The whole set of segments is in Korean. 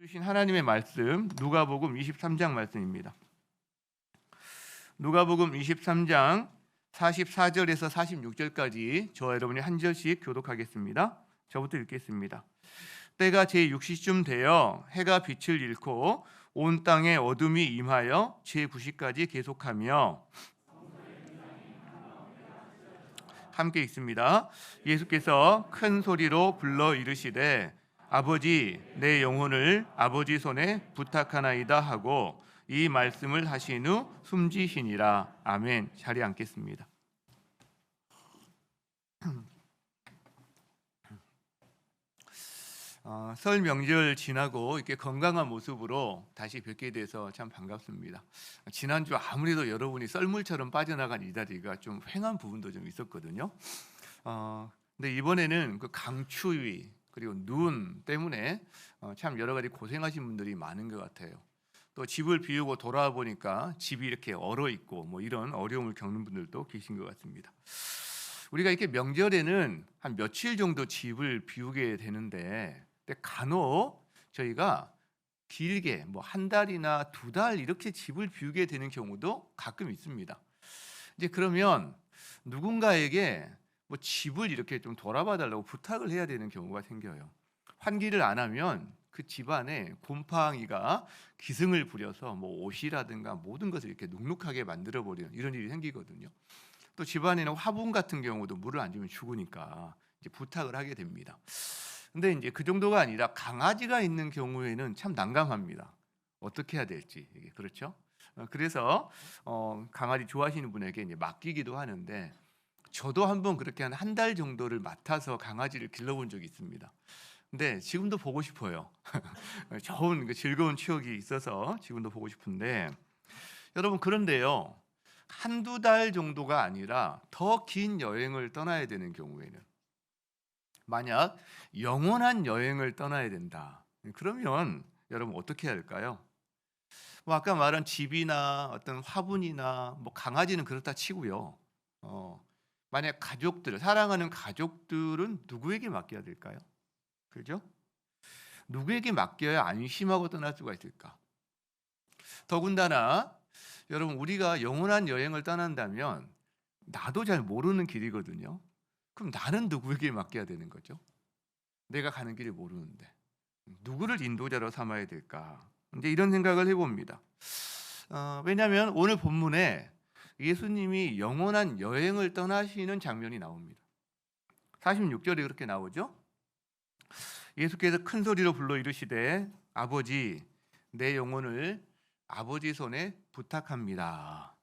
주신 하나님의 말씀 누가복음 23장 말씀입니다. 누가복음 23장 44절에서 46절까지 저와 여러분이 한 절씩 교독하겠습니다. 저부터 읽겠습니다. 때가 제6시쯤 되어 해가 빛을 잃고 온 땅에 어둠이 임하여 제9시까지 계속하며 함께 읽습니다. 예수께서 큰 소리로 불러 이르시되 아버지 내 영혼을 아버지 손에 부탁하나이다 하고 이 말씀을 하신 후 숨지시니라. 아멘. 자리에 앉겠습니다. 설 명절 지나고 이렇게 건강한 모습으로 다시 뵙게 돼서 참 반갑습니다. 지난주 아무래도 여러분이 썰물처럼 빠져나간 이 자리가 좀 휑한 부분도 좀 있었거든요. 근데 이번에는 그 강추위 그리고 눈 때문에 참 여러 가지 고생하신 분들이 많은 것 같아요. 또 집을 비우고 돌아와 보니까 집이 이렇게 얼어 있고 뭐 이런 어려움을 겪는 분들도 계신 것 같습니다. 우리가 이렇게 명절에는 한 며칠 정도 집을 비우게 되는데 간혹 저희가 길게 뭐 한 달이나 두 달 이렇게 집을 비우게 되는 경우도 가끔 있습니다. 이제 그러면 누군가에게 뭐 집을 이렇게 좀 돌아봐 달라고 부탁을 해야 되는 경우가 생겨요. 환기를 안 하면 그 집안에 곰팡이가 기승을 부려서 뭐 옷이라든가 모든 것을 이렇게 눅눅하게 만들어 버리는 이런 일이 생기거든요. 또 집안에는 화분 같은 경우도 물을 안 주면 죽으니까 이제 부탁을 하게 됩니다. 근데 이제 그 정도가 아니라 강아지가 있는 경우에는 참 난감합니다. 어떻게 해야 될지 이게 그렇죠? 그래서 강아지 좋아하시는 분에게 이제 맡기기도 하는데 저도 한번 그렇게 한 달 정도를 맡아서 강아지를 길러본 적이 있습니다. 근데 지금도 보고 싶어요. 좋은 즐거운 추억이 있어서 지금도 보고 싶은데 여러분 그런데요. 한두 달 정도가 아니라 더 긴 여행을 떠나야 되는 경우에는 만약 영원한 여행을 떠나야 된다. 그러면 여러분 어떻게 해야 할까요? 뭐 아까 말한 집이나 어떤 화분이나 뭐 강아지는 그렇다 치고요. 만약 가족들, 사랑하는 가족들은 누구에게 맡겨야 될까요? 그죠? 누구에게 맡겨야 안심하고 떠날 수가 있을까? 더군다나 여러분 우리가 영원한 여행을 떠난다면 나도 잘 모르는 길이거든요. 그럼 나는 누구에게 맡겨야 되는 거죠? 내가 가는 길을 모르는데 누구를 인도자로 삼아야 될까? 이제 이런 생각을 해봅니다. 왜냐하면 오늘 본문에 예수님이 영원한 여행을 떠나시는 장면이 나옵니다. 46절에 그렇게 나오죠. 예수께서 큰 소리로 불러 이르시되 아버지 내 영혼을 아버지 손에 부탁합니다.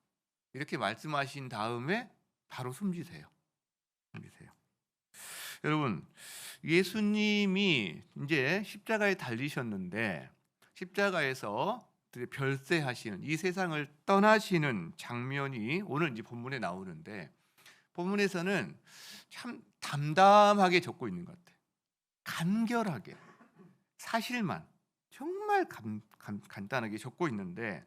이렇게 말씀하신 다음에 바로 숨지세요. 여러분 예수님이 이제 십자가에 달리셨는데 십자가에서 별세하시는 이 세상을 떠나시는 장면이 오늘 이제 본문에 나오는데 본문에서는 참 담담하게 적고 있는 것 같아요. 간결하게 사실만 정말 간단하게 적고 있는데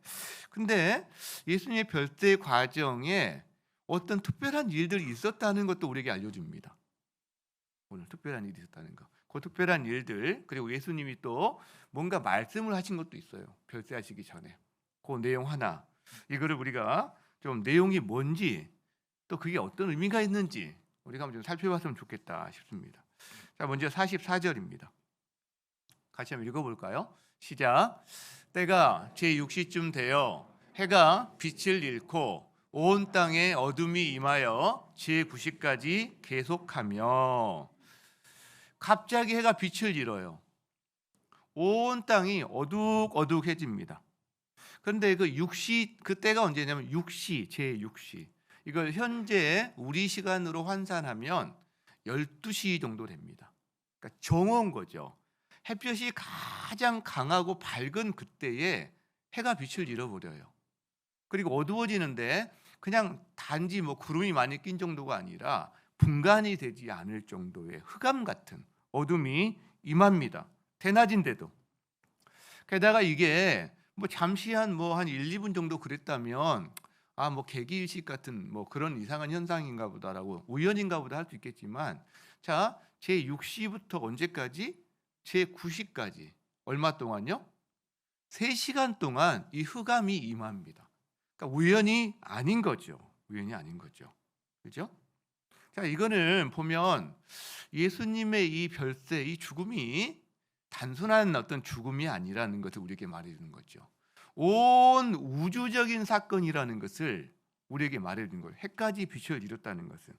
근데 예수님의 별세 과정에 어떤 특별한 일들이 있었다는 것도 우리에게 알려줍니다. 오늘 특별한 일이 있었다는 거. 그 특별한 일들 그리고 예수님이 또 뭔가 말씀을 하신 것도 있어요. 별세하시기 전에. 그 내용 하나. 이거를 우리가 좀 내용이 뭔지 또 그게 어떤 의미가 있는지 우리가 한번 좀 살펴봤으면 좋겠다 싶습니다. 자, 먼저 44절입니다. 같이 한번 읽어볼까요? 시작. 때가 제6시쯤 되어 해가 빛을 잃고 온 땅에 어둠이 임하여 제9시까지 계속하며 갑자기 해가 빛을 잃어요. 온 땅이 어둑어둑해집니다. 그런데 그 6시 그때가 언제냐면 6시 제6시 이걸 현재 우리 시간으로 환산하면 12시 정도 됩니다. 그러니까 정오인 거죠. 햇볕이 가장 강하고 밝은 그때에 해가 빛을 잃어버려요. 그리고 어두워지는데 그냥 단지 뭐 구름이 많이 낀 정도가 아니라 분간이 되지 않을 정도의 흑암 같은 어둠이 임합니다. 대낮인데도. 게다가 이게 뭐 잠시 한 1, 2분 정도 그랬다면 뭐 개기일식 같은 뭐 그런 이상한 현상인가 보다라고 우연인가 보다 할 수 있겠지만 자, 제6시부터 언제까지? 제9시까지 얼마 동안요? 3시간 동안 이 흑암이 임합니다. 그러니까 우연이 아닌 거죠. 우연이 아닌 거죠. 그죠? 자, 이거는 보면 예수님의 이 별세, 이 죽음이 단순한 어떤 죽음이 아니라는 것을 우리에게 말해 주는 거죠. 온 우주적인 사건이라는 것을 우리에게 말해 주는 거예요. 해까지 빛을 잃었다는 것은.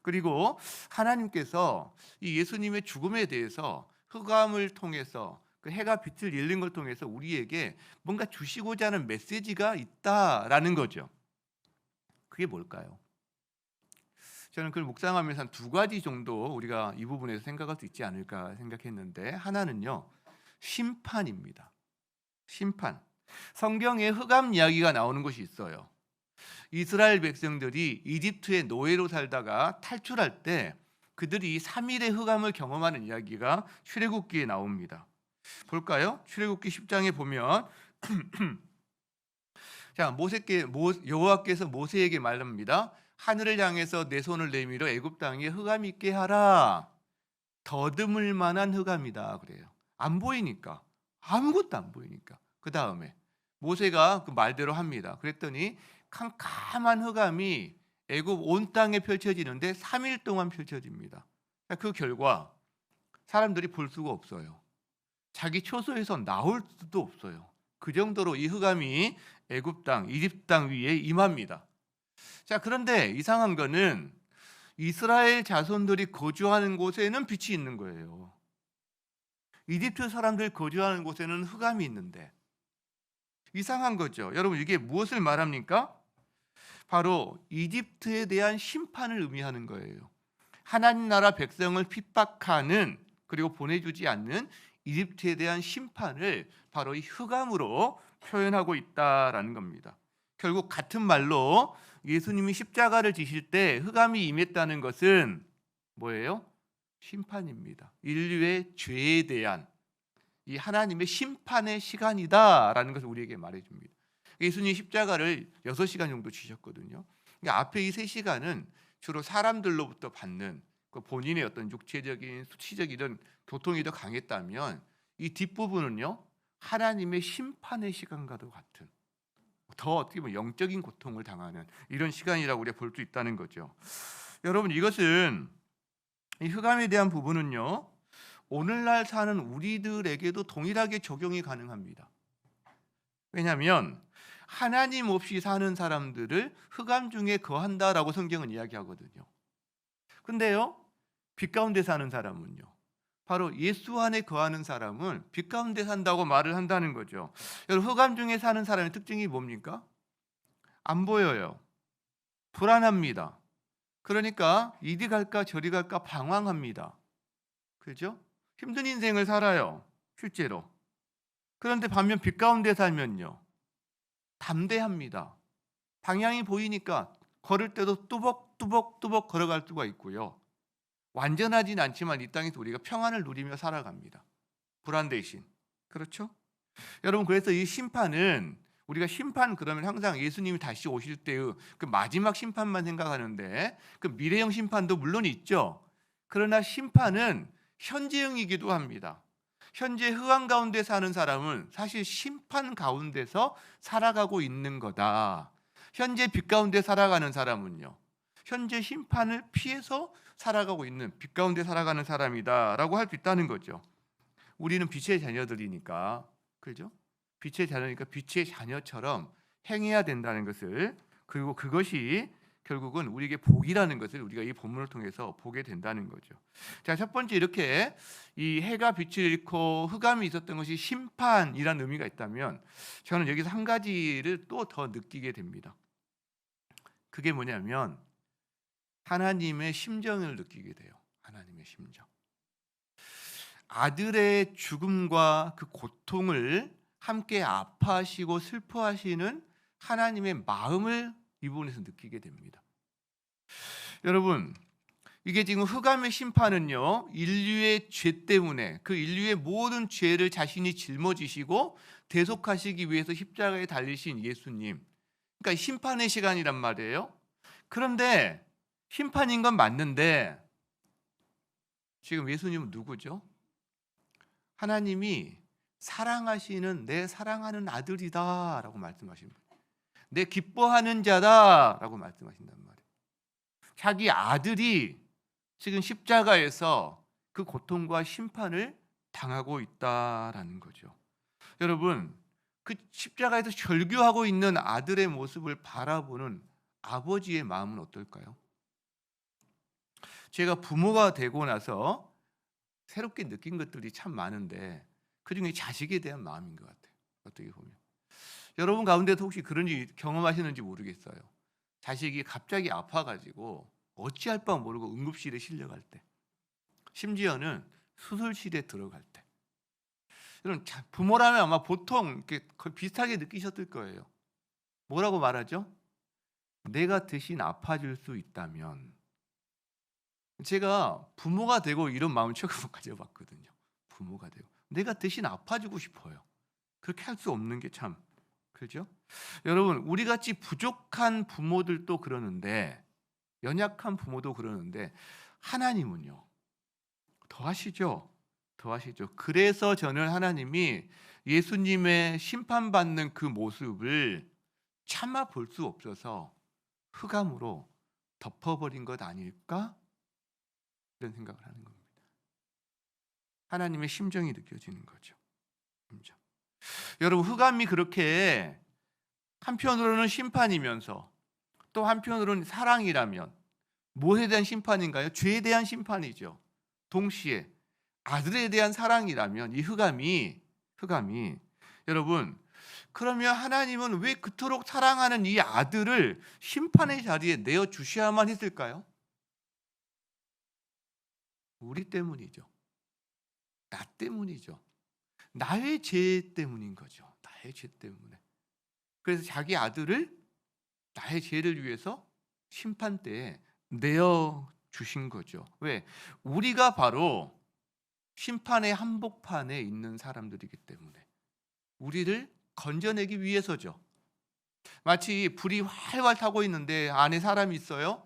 그리고 하나님께서 이 예수님의 죽음에 대해서 흑암을 통해서 그 해가 빛을 잃는 걸 통해서 우리에게 뭔가 주시고자 하는 메시지가 있다라는 거죠. 그게 뭘까요? 저는 그걸 묵상하면서 한 2가지 정도 우리가 이 부분에서 생각할 수 있지 않을까 생각했는데, 하나는요, 심판입니다. 심판. 성경에 흑암 이야기가 나오는 것이 있어요. 이스라엘 백성들이 이집트의 노예로 살다가 탈출할 때 그들이 3일의 흑암을 경험하는 이야기가 출애굽기에 나옵니다. 볼까요? 출애굽기 10장에 보면 자, 여호와께서 모세에게 말합니다. 하늘을 향해서 내 손을 내밀어 애굽 땅에 흑암이 있게 하라. 더듬을 만한 흑암이다 그래요. 안 보이니까, 아무것도 안 보이니까. 그 다음에 모세가 그 말대로 합니다. 그랬더니 캄캄한 흑암이 애굽 온 땅에 펼쳐지는데 3일 동안 펼쳐집니다. 그 결과 사람들이 볼 수가 없어요. 자기 처소에서 나올 수도 없어요. 그 정도로 이 흑암이 애굽 땅, 이집트 땅 위에 임합니다. 자, 그런데 이상한 거는 이스라엘 자손들이 거주하는 곳에는 빛이 있는 거예요. 이집트 사람들 거주하는 곳에는 흑암이 있는데 이상한 거죠. 여러분, 이게 무엇을 말합니까? 바로 이집트에 대한 심판을 의미하는 거예요. 하나님 나라 백성을 핍박하는, 그리고 보내주지 않는 이집트에 대한 심판을 바로 이 흑암으로 표현하고 있다라는 겁니다. 결국 같은 말로 예수님이 십자가를 지실 때 흑암이 임했다는 것은 뭐예요? 심판입니다. 인류의 죄에 대한 이 하나님의 심판의 시간이다라는 것을 우리에게 말해줍니다. 예수님이 십자가를 6시간 정도 지셨거든요. 그러니까 앞에 이 3시간은 주로 사람들로부터 받는 그 본인의 어떤 육체적인 수치적인 이런 고통이 더 강했다면, 이 뒷부분은요, 하나님의 심판의 시간과도 같은, 더 어떻게 보면 영적인 고통을 당하는 이런 시간이라고 우리가 볼 수 있다는 거죠. 여러분, 이것은, 이 흑암에 대한 부분은요, 오늘날 사는 우리들에게도 동일하게 적용이 가능합니다. 왜냐하면 하나님 없이 사는 사람들을 흑암 중에 거한다라고 성경은 이야기하거든요. 근데요, 빛 가운데 사는 사람은요, 바로 예수 안에 거하는 사람은 빛 가운데 산다고 말을 한다는 거죠. 여러분, 흑암 중에 사는 사람의 특징이 뭡니까? 안 보여요. 불안합니다. 그러니까 이리 갈까 저리 갈까 방황합니다. 그렇죠? 힘든 인생을 살아요, 실제로. 그런데 반면 빛 가운데 살면요, 담대합니다. 방향이 보이니까 걸을 때도 뚜벅뚜벅 걸어갈 수가 있고요. 완전하진 않지만 이 땅에서 우리가 평안을 누리며 살아갑니다. 불안 대신. 그렇죠? 여러분, 그래서 이 심판은, 우리가 심판 그러면 항상 예수님이 다시 오실 때의 그 마지막 심판만 생각하는데, 그 미래형 심판도 물론 있죠. 그러나 심판은 현재형이기도 합니다. 현재 흑암 가운데 사는 사람은 사실 심판 가운데서 살아가고 있는 거다. 현재 빛 가운데 살아가는 사람은요, 현재 심판을 피해서 살아가고 있는, 빛 가운데 살아가는 사람이다라고 할 수 있다는 거죠. 우리는 빛의 자녀들이니까, 그죠? 빛의 자녀니까 빛의 자녀처럼 행해야 된다는 것을, 그리고 그것이 결국은 우리에게 복이라는 것을 우리가 이 본문을 통해서 보게 된다는 거죠. 자, 첫 번째, 이렇게 이 해가 빛을 잃고 흑암이 있었던 것이 심판이라는 의미가 있다면, 저는 여기서 한 가지를 또 더 느끼게 됩니다. 그게 뭐냐면 하나님의 심정을 느끼게 돼요. 하나님의 심정. 아들의 죽음과 그 고통을 함께 아파하시고 슬퍼하시는 하나님의 마음을 이 부분에서 느끼게 됩니다. 여러분, 이게 지금 흑암의 심판은요, 인류의 죄 때문에, 그 인류의 모든 죄를 자신이 짊어지시고 대속하시기 위해서 십자가에 달리신 예수님, 그러니까 심판의 시간이란 말이에요. 그런데 심판인 건 맞는데 지금 예수님은 누구죠? 하나님이 사랑하시는 내 사랑하는 아들이다라고 말씀하십니다. 내 기뻐하는 자다라고 말씀하신단 말이에요. 자기 아들이 지금 십자가에서 그 고통과 심판을 당하고 있다라는 거죠. 여러분, 그 십자가에서 절규하고 있는 아들의 모습을 바라보는 아버지의 마음은 어떨까요? 제가 부모가 되고 나서 새롭게 느낀 것들이 참 많은데 그중에 자식에 대한 마음인 것 같아요. 어떻게 보면 여러분 가운데도 혹시 그런 일 경험하시는지 모르겠어요. 자식이 갑자기 아파가지고 어찌할 바 모르고 응급실에 실려갈 때, 심지어는 수술실에 들어갈 때, 여러분 부모라면 아마 보통 이렇게 거의 비슷하게 느끼셨을 거예요. 뭐라고 말하죠? 내가 대신 아파줄 수 있다면. 제가 부모가 되고 이런 마음을 최근에 가져봤거든요. 부모가 되고 내가 대신 아파주고 싶어요. 그렇게 할 수 없는 게 참 그렇죠? 여러분, 우리 같이 부족한 부모들도 그러는데, 연약한 부모도 그러는데, 하나님은요 더하시죠. 더하시죠. 그래서 저는 하나님이 예수님의 심판받는 그 모습을 참아 볼 수 없어서 흑암으로 덮어버린 것 아닐까? 이런 생각을 하는 겁니다. 하나님의 심정이 느껴지는 거죠. 심정. 여러분, 흑암이 그렇게 한편으로는 심판이면서 또 한편으로는 사랑이라면 무엇에 대한 심판인가요? 죄에 대한 심판이죠. 동시에 아들에 대한 사랑이라면 이 흑암이 여러분, 그러면 하나님은 왜 그토록 사랑하는 이 아들을 심판의 자리에 내어 주셔야만 했을까요? 우리 때문이죠. 나 때문이죠. 나의 죄 때문인 거죠. 나의 죄 때문에. 그래서 자기 아들을 나의 죄를 위해서 심판대에 내어 주신 거죠. 왜? 우리가 바로 심판의 한복판에 있는 사람들이기 때문에 우리를 건져내기 위해서죠. 마치 불이 활활 타고 있는데 안에 사람이 있어요.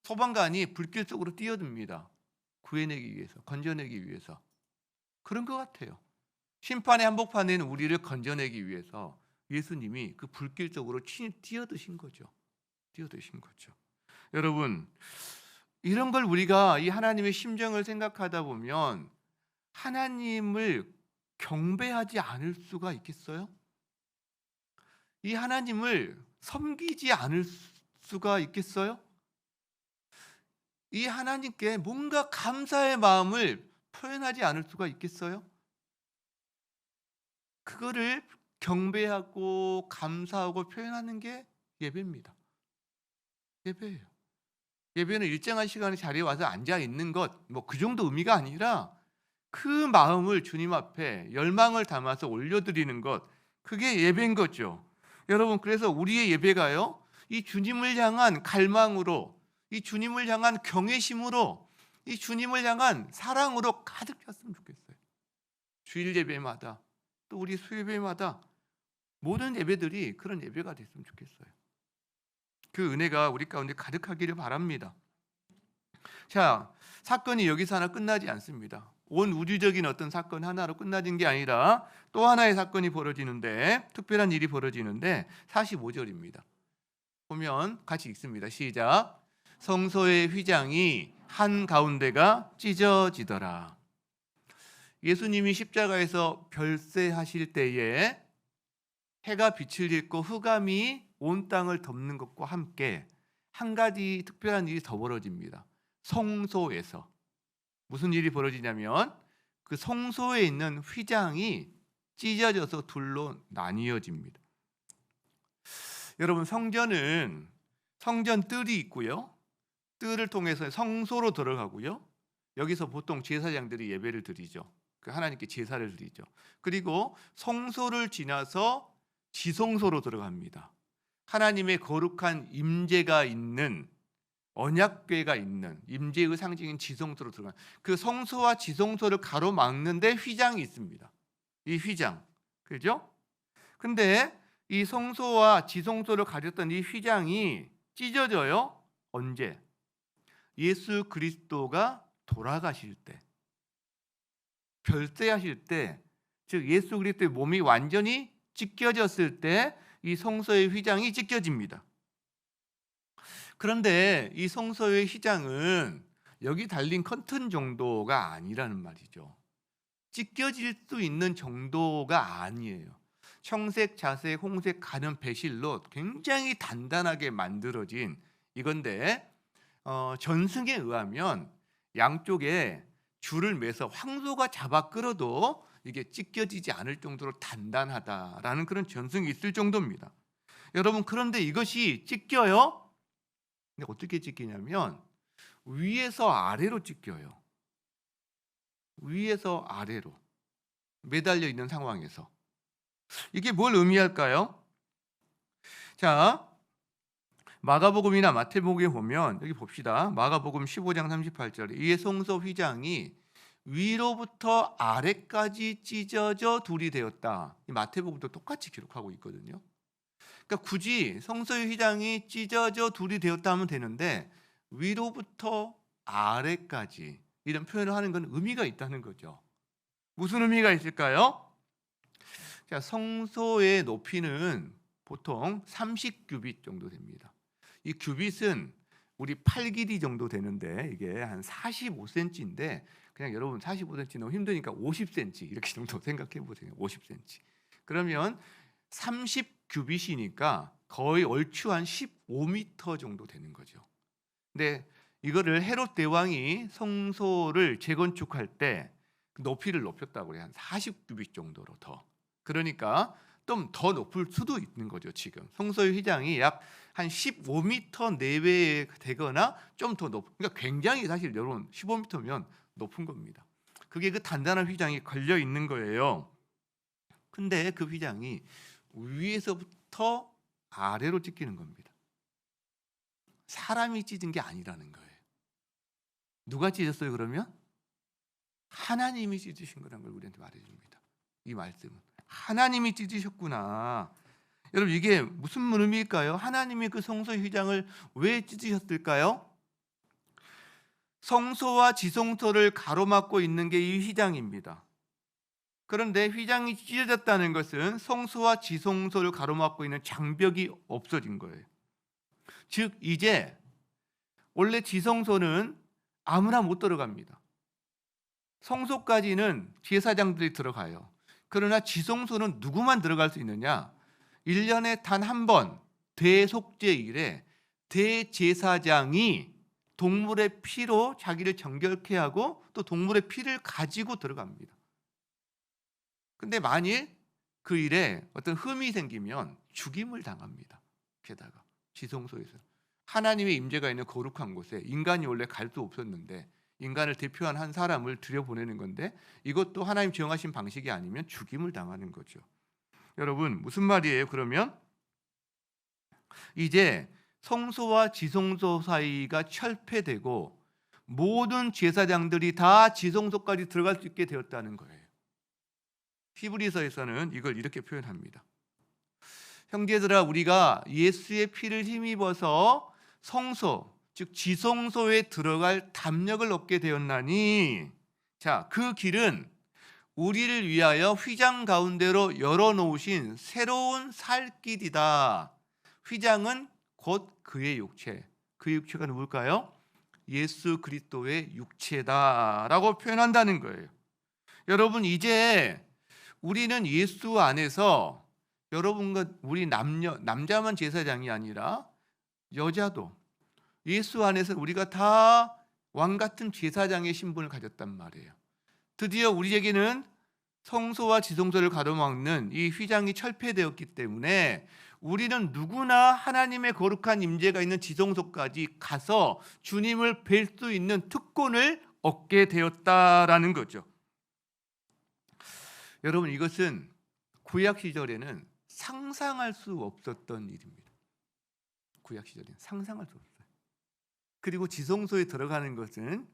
소방관이 불길 속으로 뛰어듭니다. 구해내기 위해서, 건져내기 위해서. 그런 것 같아요. 심판의 한복판에는 우리를 건져내기 위해서 예수님이 그 불길 속으로 친히 뛰어드신 거죠. 뛰어드신 거죠. 여러분, 이런 걸 우리가 이 하나님의 심정을 생각하다 보면 하나님을 경배하지 않을 수가 있겠어요? 이 하나님을 섬기지 않을 수가 있겠어요? 이 하나님께 뭔가 감사의 마음을 표현하지 않을 수가 있겠어요? 그거를 경배하고 감사하고 표현하는 게 예배입니다. 예배예요. 예배는 일정한 시간에 자리에 와서 앉아 있는 것, 뭐 그 정도 의미가 아니라 그 마음을 주님 앞에 열망을 담아서 올려드리는 것, 그게 예배인 거죠. 여러분, 그래서 우리의 예배가요, 이 주님을 향한 갈망으로, 이 주님을 향한 경외심으로, 이 주님을 향한 사랑으로 가득 찼으면 좋겠어요. 주일 예배마다 또 우리 수요예배마다 모든 예배들이 그런 예배가 됐으면 좋겠어요. 그 은혜가 우리 가운데 가득하기를 바랍니다. 자, 사건이 여기서 하나 끝나지 않습니다. 온 우주적인 어떤 사건 하나로 끝나진 게 아니라 또 하나의 사건이 벌어지는데, 특별한 일이 벌어지는데 45절입니다. 보면 같이 읽습니다. 시작. 성소의 휘장이 한 가운데가 찢어지더라. 예수님이 십자가에서 별세하실 때에 해가 빛을 잃고 흑암이 온 땅을 덮는 것과 함께 한 가지 특별한 일이 더 벌어집니다. 성소에서 무슨 일이 벌어지냐면 그 성소에 있는 휘장이 찢어져서 둘로 나뉘어집니다. 여러분, 성전은 성전 뜰이 있고요. 뜰을 통해서 성소로 들어가고요. 여기서 보통 제사장들이 예배를 드리죠. 그 하나님께 제사를 드리죠. 그리고 성소를 지나서 지성소로 들어갑니다. 하나님의 거룩한 임재가 있는, 언약궤가 있는 임재의 상징인 지성소로 들어간 그 성소와 지성소를 가로막는데 휘장이 있습니다. 이 휘장, 그죠? 근데 이 성소와 지성소를 가렸던 이 휘장이 찢어져요. 언제? 예수 그리스도가 돌아가실 때, 별세하실 때 즉 예수 그리스도의 몸이 완전히 찢겨졌을 때 이 성소의 휘장이 찢겨집니다. 그런데 이 성소의 휘장은 여기 달린 커튼 정도가 아니라는 말이죠. 찢겨질 수 있는 정도가 아니에요. 청색, 자색, 홍색 가는 배실로 굉장히 단단하게 만들어진 이건데 전승에 의하면 양쪽에 줄을 매서 황소가 잡아 끌어도 이게 찢겨지지 않을 정도로 단단하다라는 그런 전승이 있을 정도입니다. 여러분, 그런데 이것이 찢겨요? 근데 어떻게 찢기냐면 위에서 아래로 찢겨요. 위에서 아래로 매달려 있는 상황에서. 이게 뭘 의미할까요? 자, 마가복음이나 마태복음에 보면 여기 봅시다. 마가복음 15장 38절에 이에 성소 휘장이 위로부터 아래까지 찢어져 둘이 되었다. 이 마태복음도 똑같이 기록하고 있거든요. 그러니까 굳이 성소의 휘장이 찢어져 둘이 되었다 하면 되는데 위로부터 아래까지 이런 표현을 하는 건 의미가 있다는 거죠. 무슨 의미가 있을까요? 자, 성소의 높이는 보통 30규빗 정도 됩니다. 이 규빗은 우리 팔 길이 정도 되는데 이게 한 45cm인데 그냥 여러분 45cm 너무 힘드니까 50cm 이렇게 정도 생각해 보세요. 50cm. 그러면 30규빗이니까 거의 얼추 한 15m 정도 되는 거죠. 근데 이거를 헤롯 대왕이 성소를 재건축할 때 높이를 높였다고 그래요. 한 40규빗 정도로 더. 그러니까 좀 더 높을 수도 있는 거죠. 지금 성소의 휘장이 약 한 15m 내외에 되거나 좀 더 높. 그러니까 굉장히 사실 여러분 15m면 높은 겁니다. 그게 그 단단한 휘장이 걸려 있는 거예요. 근데 그 휘장이 위에서부터 아래로 찢기는 겁니다. 사람이 찢은 게 아니라는 거예요. 누가 찢었어요 그러면? 하나님이 찢으신 거라는 걸 우리한테 말해줍니다. 이 말씀은 하나님이 찢으셨구나. 여러분, 이게 무슨 의미일까요? 하나님이 그 성소의 휘장을 왜 찢으셨을까요? 성소와 지성소를 가로막고 있는 게 이 휘장입니다. 그런데 휘장이 찢어졌다는 것은 성소와 지성소를 가로막고 있는 장벽이 없어진 거예요. 즉 이제 원래 지성소는 아무나 못 들어갑니다. 성소까지는 제사장들이 들어가요. 그러나 지성소는 누구만 들어갈 수 있느냐? 1년에 단 한 번 대속죄일에 대제사장이 동물의 피로 자기를 정결케 하고 또 동물의 피를 가지고 들어갑니다. 근데 만일 그 일에 어떤 흠이 생기면 죽임을 당합니다. 게다가 지성소에서 하나님의 임재가 있는 거룩한 곳에 인간이 원래 갈 수 없었는데 인간을 대표한 한 사람을 들여보내는 건데 이것도 하나님 정하신 방식이 아니면 죽임을 당하는 거죠. 여러분, 무슨 말이에요? 그러면 이제 성소와 지성소 사이가 철폐되고 모든 제사장들이 다 지성소까지 들어갈 수 있게 되었다는 거예요. 히브리서에서는 이걸 이렇게 표현합니다. 형제들아, 우리가 예수의 피를 힘입어서 성소, 즉 지성소에 들어갈 담력을 얻게 되었나니, 자, 그 길은 우리를 위하여 휘장 가운데로 열어놓으신 새로운 살 길이다. 휘장은 곧 그의 육체. 그 육체가 누굴까요? 예수 그리스도의 육체다라고 표현한다는 거예요. 여러분, 이제 우리는 예수 안에서 여러분과 우리 남자만 제사장이 아니라 여자도 예수 안에서 우리가 다 왕같은 제사장의 신분을 가졌단 말이에요. 드디어 우리에게는 성소와 지성소를 가로막는 이 휘장이 철폐되었기 때문에 우리는 누구나 하나님의 거룩한 임재가 있는 지성소까지 가서 주님을 뵐 수 있는 특권을 얻게 되었다라는 거죠. 여러분, 이것은 구약 시절에는 상상할 수 없었던 일입니다. 구약 시절에는 상상할 수 없어요. 그리고 지성소에 들어가는 것은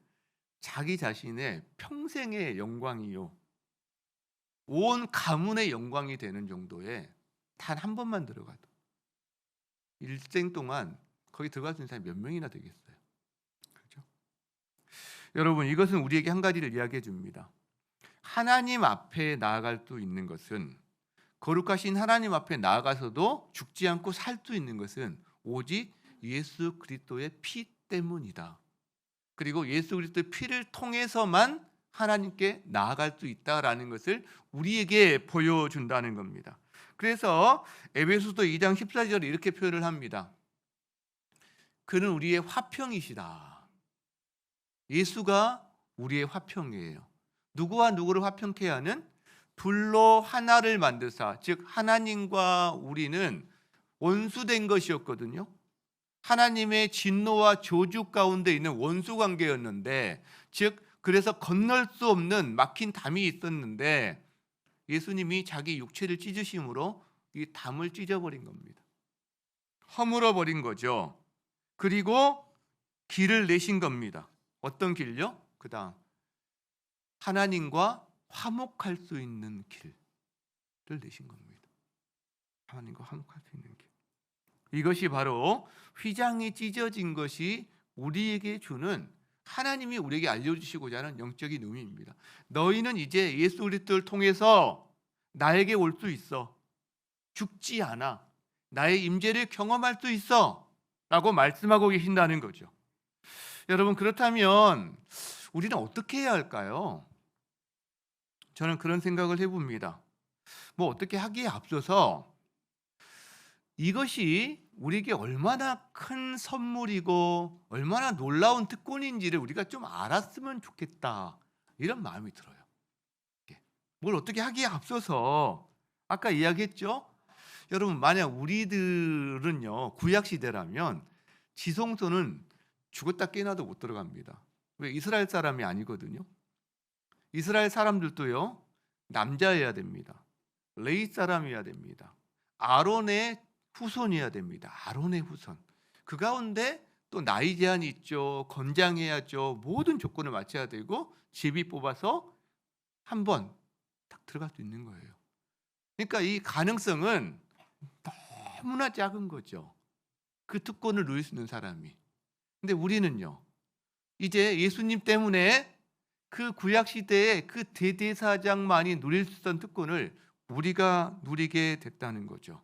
자기 자신의 평생의 영광이요, 온 가문의 영광이 되는 정도의 단 한 번만 들어가도 일생 동안 거기 들어갈 수 있는 사람이 몇 명이나 되겠어요. 그렇죠? 여러분, 이것은 우리에게 한 가지를 이야기해 줍니다. 하나님 앞에 나아갈 수 있는 것은, 거룩하신 하나님 앞에 나아가서도 죽지 않고 살 수 있는 것은 오직 예수 그리스도의 피 때문이다. 그리고 예수 그리스도의 피를 통해서만 하나님께 나아갈 수 있다라는 것을 우리에게 보여준다는 겁니다. 그래서 에베소서 2장 14절에 이렇게 표현을 합니다. 그는 우리의 화평이시다. 예수가 우리의 화평이에요. 누구와 누구를 화평케 하는? 둘로 하나를 만드사, 즉 하나님과 우리는 원수된 것이었거든요. 하나님의 진노와 조주 가운데 있는 원수 관계였는데, 즉 그래서 건널 수 없는 막힌 담이 있었는데 예수님이 자기 육체를 찢으심으로 이 담을 찢어버린 겁니다. 허물어 버린 거죠. 그리고 길을 내신 겁니다. 어떤 길요? 그다음 하나님과 화목할 수 있는 길을 내신 겁니다. 하나님과 화목할 수 있는 길. 이것이 바로 휘장이 찢어진 것이 우리에게 주는, 하나님이 우리에게 알려주시고자 하는 영적인 의미입니다. 너희는 이제 예수 그리스도를 통해서 나에게 올 수 있어. 죽지 않아. 나의 임재를 경험할 수 있어. 라고 말씀하고 계신다는 거죠. 여러분, 그렇다면 우리는 어떻게 해야 할까요? 저는 그런 생각을 해봅니다. 어떻게 하기에 앞서서 이것이 우리에게 얼마나 큰 선물이고 얼마나 놀라운 특권인지를 우리가 좀 알았으면 좋겠다, 이런 마음이 들어요. 뭘 어떻게 하기에 앞서서 아까 이야기했죠? 여러분, 만약 우리들은요 구약 시대라면 지성소는 죽었다 깨어나도 못 들어갑니다. 왜? 이스라엘 사람이 아니거든요. 이스라엘 사람들도요 남자여야 됩니다. 레위 사람이어야 됩니다. 아론의 후손이어야 됩니다. 아론의 후손. 그 가운데 또 나이 제한이 있죠. 건장해야죠. 모든 조건을 맞춰야 되고 제비 뽑아서 한번 딱 들어갈 수 있는 거예요. 그러니까 이 가능성은 너무나 작은 거죠. 그 특권을 누릴 수 있는 사람이. 근데 우리는요 이제 예수님 때문에 그 구약 시대의 그 대제사장만이 누릴 수 있던 특권을 우리가 누리게 됐다는 거죠.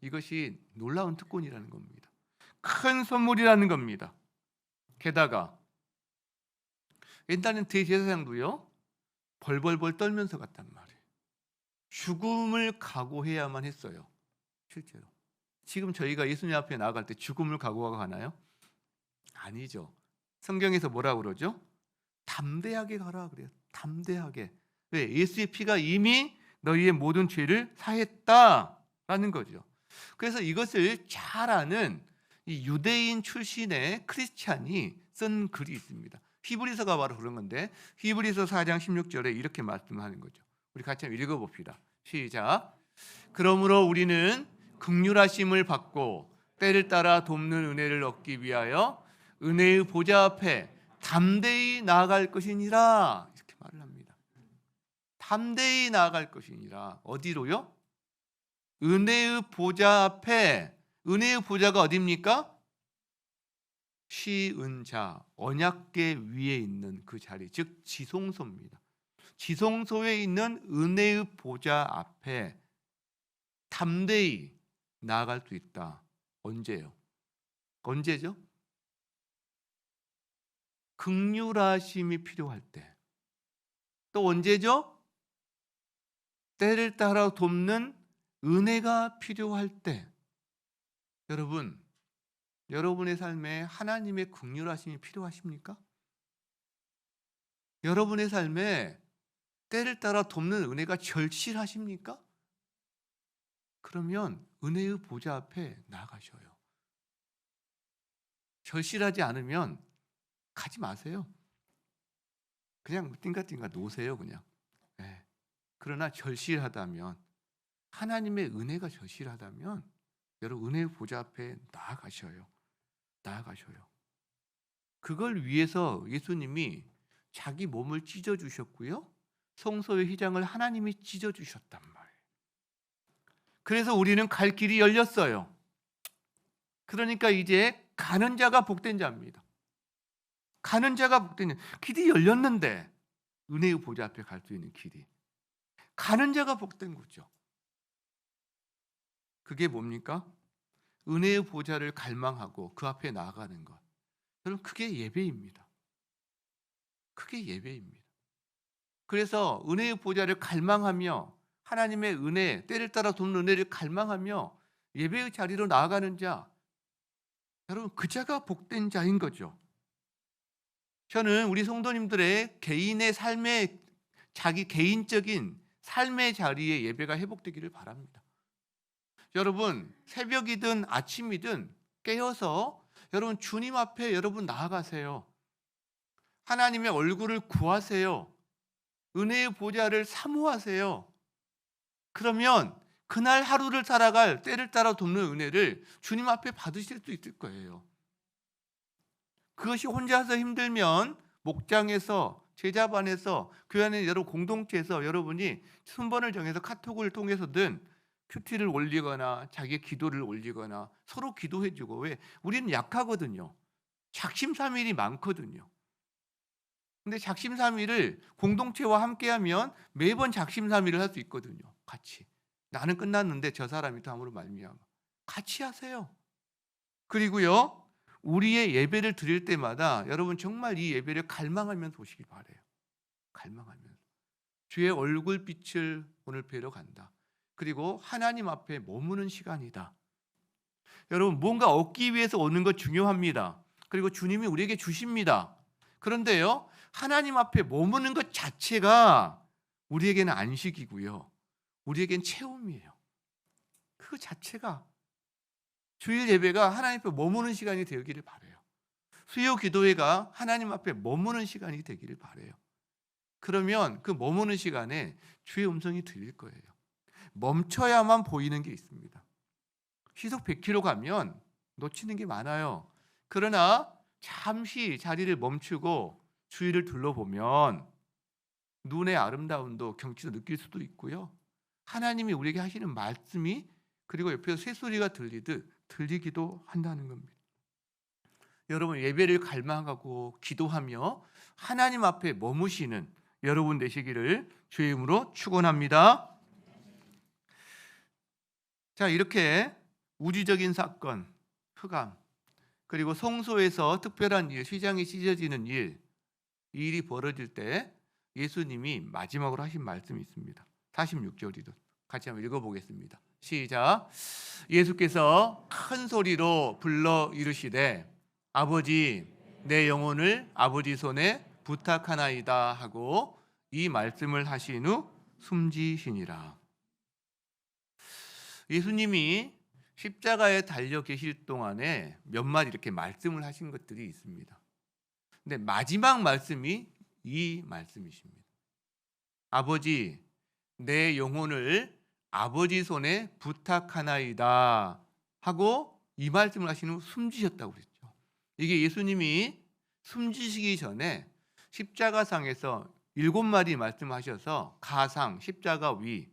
이것이 놀라운 특권이라는 겁니다. 큰 선물이라는 겁니다. 게다가 옛날엔 대제사장도요 벌벌벌 떨면서 갔단 말이에요. 죽음을 각오해야만 했어요. 실제로 지금 저희가 예수님 앞에 나아갈 때 죽음을 각오하고 가나요? 아니죠. 성경에서 뭐라고 그러죠? 담대하게 가라 그래요. 담대하게. 왜? 예수의 피가 이미 너희의 모든 죄를 사했다라는 거죠. 그래서 이것을 잘 아는 이 유대인 출신의 크리스찬이 쓴 글이 있습니다. 히브리서가 바로 그런 건데, 히브리서 4장 16절에 이렇게 말씀하는 거죠. 우리 같이 한번 읽어봅시다. 시작. 그러므로 우리는 긍휼하심을 받고 때를 따라 돕는 은혜를 얻기 위하여 은혜의 보좌 앞에 담대히 나아갈 것이니라, 이렇게 말을 합니다. 담대히 나아갈 것이니라. 어디로요? 은혜의 보좌 앞에. 은혜의 보좌가 어디입니까? 시은자, 언약궤 위에 있는 그 자리, 즉 지성소입니다. 지성소에 있는 은혜의 보좌 앞에 담대히 나아갈 수 있다. 언제요? 언제죠? 긍휼하심이 필요할 때. 또 언제죠? 때를 따라 돕는 은혜가 필요할 때. 여러분, 여러분의 삶에 하나님의 긍휼하심이 필요하십니까? 여러분의 삶에 때를 따라 돕는 은혜가 절실하십니까? 그러면 은혜의 보좌 앞에 나아가셔요. 절실하지 않으면 가지 마세요. 그냥 띵가띵가 놓으세요. 그냥. 네. 그러나 절실하다면, 하나님의 은혜가 절실하다면 여러분 은혜의 보좌 앞에 나아가셔요. 나아가셔요. 그걸 위해서 예수님이 자기 몸을 찢어주셨고요, 성소의 휘장을 하나님이 찢어주셨단 말이에요. 그래서 우리는 갈 길이 열렸어요. 그러니까 이제 가는 자가 복된 자입니다. 가는 자가 복된 자. 길이 열렸는데 은혜의 보좌 앞에 갈 수 있는 길이. 가는 자가 복된 거죠. 그게 뭡니까? 은혜의 보좌를 갈망하고 그 앞에 나아가는 것. 여러분, 그게 예배입니다. 그게 예배입니다. 그래서 은혜의 보좌를 갈망하며 하나님의 은혜, 때를 따라 돕는 은혜를 갈망하며 예배의 자리로 나아가는 자, 여러분, 그 자가 복된 자인 거죠. 저는 우리 성도님들의 개인의 삶의, 자기 개인적인 삶의 자리에 예배가 회복되기를 바랍니다. 여러분, 새벽이든 아침이든 깨어서 여러분 주님 앞에 여러분 나아가세요. 하나님의 얼굴을 구하세요. 은혜의 보좌를 사모하세요. 그러면 그날 하루를 살아갈 때를 따라 돕는 은혜를 주님 앞에 받으실 수 있을 거예요. 그것이 혼자서 힘들면 목장에서, 제자반에서, 교회 안에 여러 공동체에서 여러분이 순번을 정해서 카톡을 통해서든 큐티를 올리거나 자기의 기도를 올리거나 서로 기도해주고. 왜? 우리는 약하거든요. 작심삼일이 많거든요. 근데 작심삼일을 공동체와 함께하면 매번 작심삼일을 할 수 있거든요. 같이. 나는 끝났는데 저 사람이 다음으로 말미암아. 같이 하세요. 그리고요, 우리의 예배를 드릴 때마다 여러분 정말 이 예배를 갈망하면서 오시기 바래요. 갈망하면서. 주의 얼굴빛을 오늘 뵈러 간다. 그리고 하나님 앞에 머무는 시간이다. 여러분, 뭔가 얻기 위해서 오는 것 중요합니다. 그리고 주님이 우리에게 주십니다. 그런데요, 하나님 앞에 머무는 것 자체가 우리에게는 안식이고요, 우리에겐 체험이에요. 그 자체가 주일 예배가 하나님 앞에 머무는 시간이 되기를 바라요. 수요 기도회가 하나님 앞에 머무는 시간이 되기를 바라요. 그러면 그 머무는 시간에 주의 음성이 들릴 거예요. 멈춰야만 보이는 게 있습니다. 시속 100km 가면 놓치는 게 많아요. 그러나 잠시 자리를 멈추고 주위를 둘러보면 눈의 아름다움도 경치도 느낄 수도 있고요, 하나님이 우리에게 하시는 말씀이 그리고 옆에서 새소리가 들리기도 한다는 겁니다. 여러분, 예배를 갈망하고 기도하며 하나님 앞에 머무시는 여러분 되시기를 주의 이름으로 축원합니다. 자, 이렇게 우주적인 사건, 흑암, 그리고 성소에서 특별한 일, 휘장이 찢어지는 일, 이 일이 벌어질 때 예수님이 마지막으로 하신 말씀이 있습니다. 46절이도 같이 한번 읽어보겠습니다. 시작. 예수께서 큰 소리로 불러 이르시되 아버지, 내 영혼을 아버지 손에 부탁하나이다 하고 이 말씀을 하신 후 숨지시니라. 예수님이 십자가에 달려 계실 동안에 몇 마디 이렇게 말씀을 하신 것들이 있습니다. 근데 마지막 말씀이 이 말씀이십니다. 아버지, 내 영혼을 아버지 손에 부탁하나이다 하고 이 말씀을 하신 후 숨지셨다고 그랬죠. 이게 예수님이 숨지시기 전에 십자가상에서 7마디 말씀하셔서 가상, 십자가 위,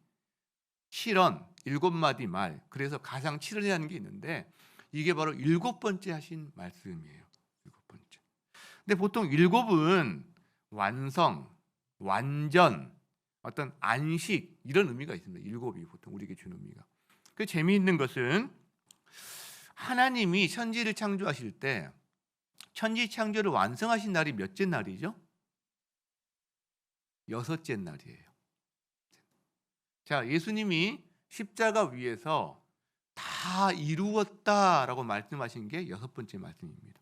칠언, 7마디 말, 그래서 가상 칠언이라는 게 있는데 이게 바로 7번째 하신 말씀이에요. 7번째. 근데 보통 7은 완성, 완전, 어떤 안식 이런 의미가 있습니다. 7이 보통 우리에게 주는 의미가. 그 재미있는 것은 하나님이 천지를 창조하실 때 천지 창조를 완성하신 날이 몇째 날이죠? 6째 날이에요. 자, 예수님이 십자가 위에서 다 이루었다라고 말씀하신 게 6번째 말씀입니다.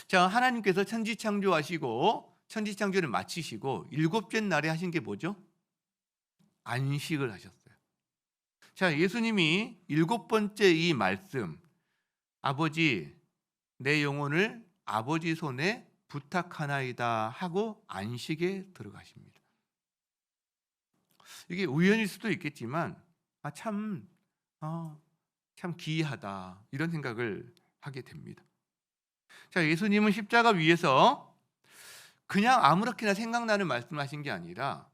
자, 하나님께서 천지 창조하시고 천지 창조를 마치시고 7째 날에 하신 게 뭐죠? 안식을 하셨어요. 자, 예수님이 7번째 이 말씀, 아버지, 내 영혼을 아버지 손에 부탁하나이다 하고 안식에 들어가십니다. 이게 우연일 수도 있겠지만 참 기이하다 이런 생각을 하게 됩니다. 자, 예수님은 십자가 위에서 그냥 아무렇게나 생각나는 말씀하신 게 아니라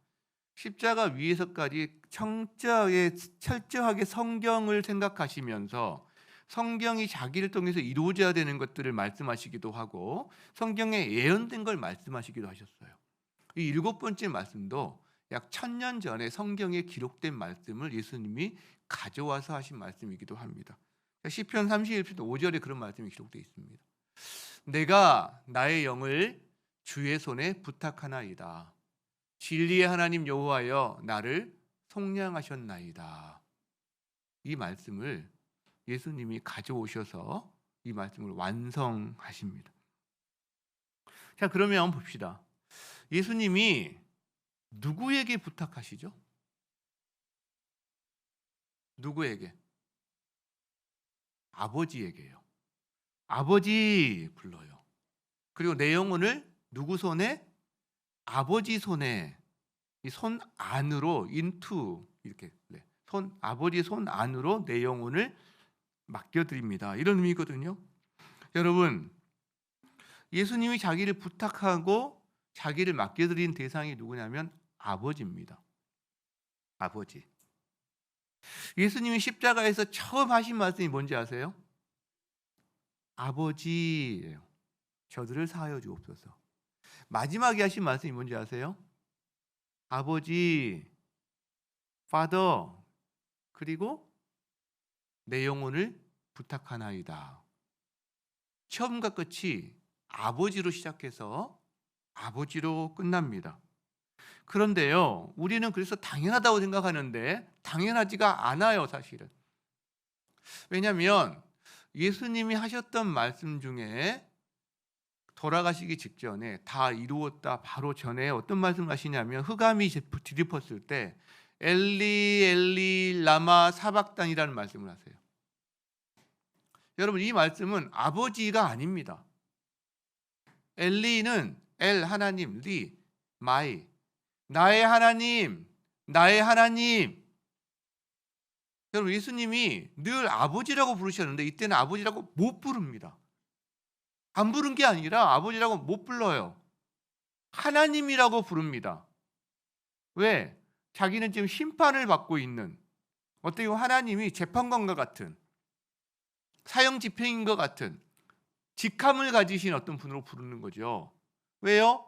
십자가 위에서까지 철저하게 성경을 생각하시면서 성경이 자기를 통해서 이루어져야 되는 것들을 말씀하시기도 하고 성경에 예언된 걸 말씀하시기도 하셨어요. 이 7번째 말씀도 약 1000년 전에 성경에 기록된 말씀을 예수님이 가져와서 하신 말씀이기도 합니다. 시편 31편 5절에 그런 말씀이 기록되어 있습니다. 내가 나의 영을 주의 손에 부탁하나이다. 진리의 하나님 여호와여 나를 속량하셨나이다. 이 말씀을 예수님이 가져오셔서 이 말씀을 완성하십니다. 자, 그러면 봅시다. 예수님이 누구에게 부탁하시죠? 누구에게? 아버지에게요. 아버지 불러요. 그리고 내 영혼을 누구 손에? 아버지 손에, 이 손 안으로 인투 이렇게 아버지 손 안으로 내 영혼을 맡겨드립니다. 이런 의미거든요. 여러분, 예수님이 자기를 부탁하고 자기를 맡겨드린 대상이 누구냐면 아버지입니다. 아버지. 예수님이 십자가에서 처음 하신 말씀이 뭔지 아세요? 아버지예요. 저들을 사하여 주옵소서. 마지막에 하신 말씀이 뭔지 아세요? 아버지, Father, 그리고 내 영혼을 부탁하나이다. 처음과 끝이 아버지로 시작해서 아버지로 끝납니다. 그런데요, 우리는 그래서 당연하다고 생각하는데 당연하지가 않아요, 사실은. 왜냐하면 예수님이 하셨던 말씀 중에 돌아가시기 직전에 다 이루었다 바로 전에 어떤 말씀을 하시냐면 흑암이 뒤덮었을 때 엘리 엘리 라마 사박단이라는 말씀을 하세요. 여러분, 이 말씀은 아버지가 아닙니다. 엘리는 엘 하나님, 리 마이 나의 하나님, 나의 하나님. 여러분, 예수님이 늘 아버지라고 부르셨는데 이때는 아버지라고 못 부릅니다. 안 부른 게 아니라 아버지라고 못 불러요. 하나님이라고 부릅니다. 왜? 자기는 지금 심판을 받고 있는, 어떻게 보면 하나님이 재판관과 같은, 사형 집행인과 같은 직함을 가지신 어떤 분으로 부르는 거죠. 왜요?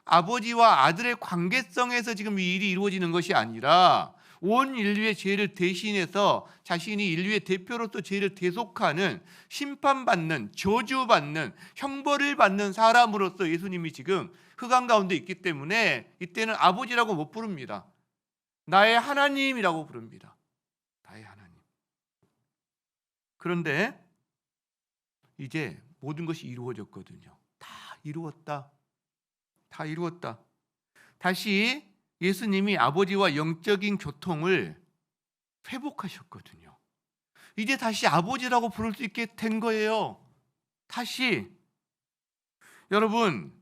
아버지와 아들의 관계성에서 지금 이 일이 이루어지는 것이 아니라 온 인류의 죄를 대신해서 자신이 인류의 대표로서 죄를 대속하는, 심판받는, 저주받는, 형벌을 받는 사람으로서 예수님이 지금 흑암 가운데 있기 때문에 이때는 아버지라고 못 부릅니다. 나의 하나님이라고 부릅니다. 나의 하나님. 그런데 이제 모든 것이 이루어졌거든요. 다 이루었다. 다 이루었다. 다시 예수님이 아버지와 영적인 교통을 회복하셨거든요. 이제 다시 아버지라고 부를 수 있게 된 거예요. 다시. 여러분,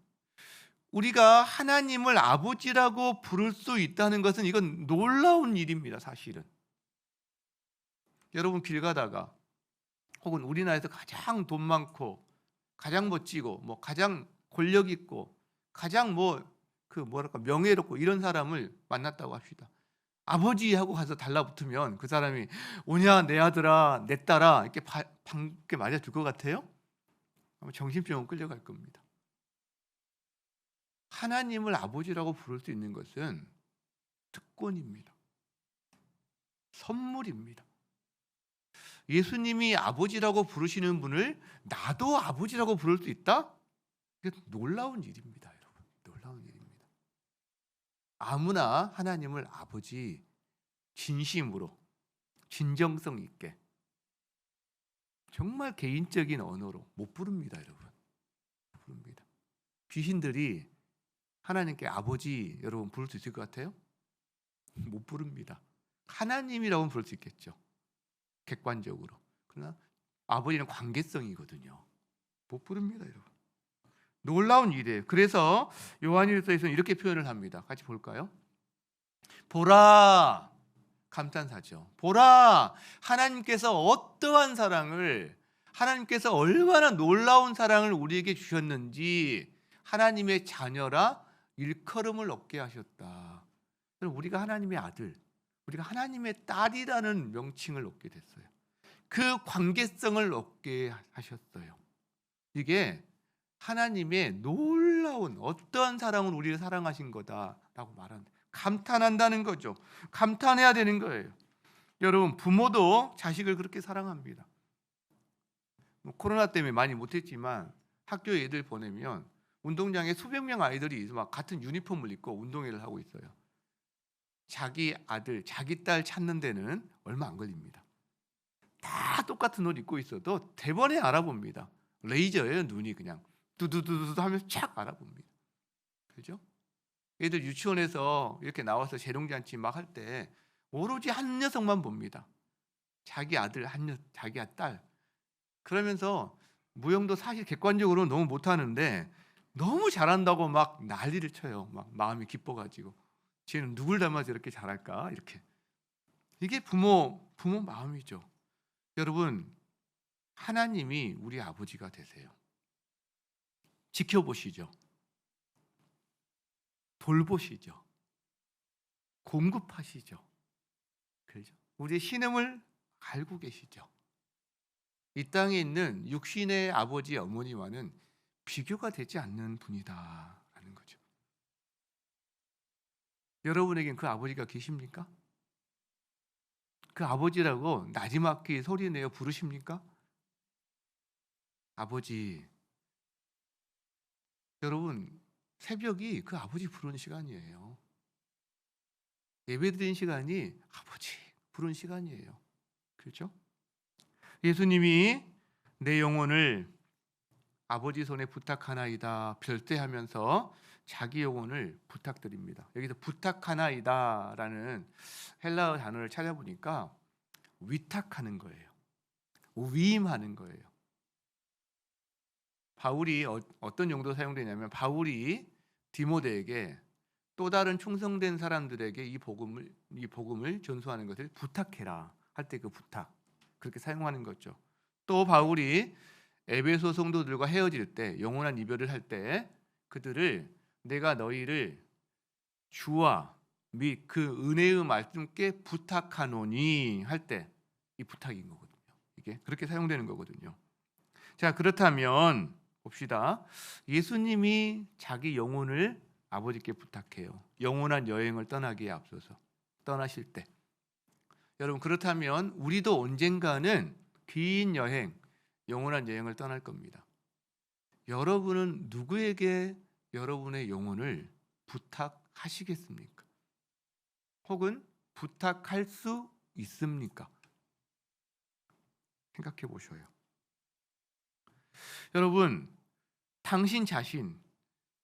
우리가 하나님을 아버지라고 부를 수 있다는 것은 이건 놀라운 일입니다, 사실은. 여러분, 길 가다가 혹은 우리나라에서 가장 돈 많고 가장 멋지고 가장 권력 있고 가장 명예롭고 이런 사람을 만났다고 합시다. 아버지하고 가서 달라붙으면 그 사람이 오냐 내 아들아 내 딸아 이렇게 방귀 맞아줄 것 같아요? 아마 정신병원 끌려갈 겁니다. 하나님을 아버지라고 부를 수 있는 것은 특권입니다. 선물입니다. 예수님이 아버지라고 부르시는 분을 나도 아버지라고 부를 수 있다? 이게 놀라운 일입니다, 여러분. 놀라운 일입니다. 아무나 하나님을 아버지 진심으로 진정성 있게 정말 개인적인 언어로 못 부릅니다, 여러분. 못 부릅니다. 귀신들이 하나님께 아버지 여러분 부를 수 있을 것 같아요? 못 부릅니다. 하나님이라고는 부를 수 있겠죠, 객관적으로. 그러나 아버지는 관계성이거든요. 못 부릅니다, 여러분. 놀라운 일이에요. 그래서 요한일서에서는 이렇게 표현을 합니다. 같이 볼까요? 보라, 감탄사죠. 보라, 하나님께서 어떠한 사랑을, 하나님께서 얼마나 놀라운 사랑을 우리에게 주셨는지 하나님의 자녀라 일컬음을 얻게 하셨다. 우리가 하나님의 아들, 우리가 하나님의 딸이라는 명칭을 얻게 됐어요. 그 관계성을 얻게 하셨어요. 이게 하나님의 놀라운 어떠한 사랑은 우리를 사랑하신 거다라고 말하는, 감탄한다는 거죠. 감탄해야 되는 거예요. 여러분, 부모도 자식을 그렇게 사랑합니다. 코로나 때문에 많이 못했지만 학교 애들 보내면 운동장에 수백 명 아이들이 막 같은 유니폼을 입고 운동회를 하고 있어요. 자기 아들, 자기 딸 찾는 데는 얼마 안 걸립니다. 다 똑같은 옷 입고 있어도 대번에 알아봅니다. 레이저예요, 눈이 그냥 두두두두 하면서 착 알아봅니다. 그죠? 애들 유치원에서 이렇게 나와서 재롱잔치 막 할 때 오로지 한 녀석만 봅니다. 자기 아들 자기 딸. 그러면서 무용도 사실 객관적으로 너무 못하는데 너무 잘한다고 막 난리를 쳐요. 막 마음이 기뻐가지고 쟤는 누굴 닮아서 이렇게 잘할까, 이렇게. 이게 부모 마음이죠. 여러분, 하나님이 우리 아버지가 되세요. 지켜보시죠. 돌보시죠. 공급하시죠. 그렇죠? 우리의 신음을 알고 계시죠. 이 땅에 있는 육신의 아버지, 어머니와는 비교가 되지 않는 분이다 하는 거죠. 여러분에겐 그 아버지가 계십니까? 그 아버지라고 나지막히 소리내어 부르십니까? 아버지. 여러분, 새벽이 그 아버지 부르는 시간이에요. 예배드리는 시간이 아버지 부르는 시간이에요. 그렇죠? 예수님이 내 영혼을 아버지 손에 부탁하나이다 별대하면서 자기 영혼을 부탁드립니다. 여기서 부탁하나이다라는 헬라어 단어를 찾아보니까 위탁하는 거예요. 위임하는 거예요. 바울이 어떤 용도로 사용되냐면, 바울이 디모데에게 또 다른 충성된 사람들에게 이 복음을 전수하는 것을 부탁해라 할 때 그 부탁, 그렇게 사용하는 거죠. 또 바울이 에베소 성도들과 헤어질 때, 영원한 이별을 할 때 그들을 내가 너희를 주와 및 그 은혜의 말씀께 부탁하노니 할 때 이 부탁인 거거든요. 이게 그렇게 사용되는 거거든요. 자, 그렇다면 봅시다. 예수님이 자기 영혼을 아버지께 부탁해요. 영원한 여행을 떠나기에 앞서서 떠나실 때. 여러분, 그렇다면 우리도 언젠가는 긴 여행, 영원한 여행을 떠날 겁니다. 여러분은 누구에게 여러분의 영혼을 부탁하시겠습니까? 혹은 부탁할 수 있습니까? 생각해 보셔요. 여러분, 당신 자신,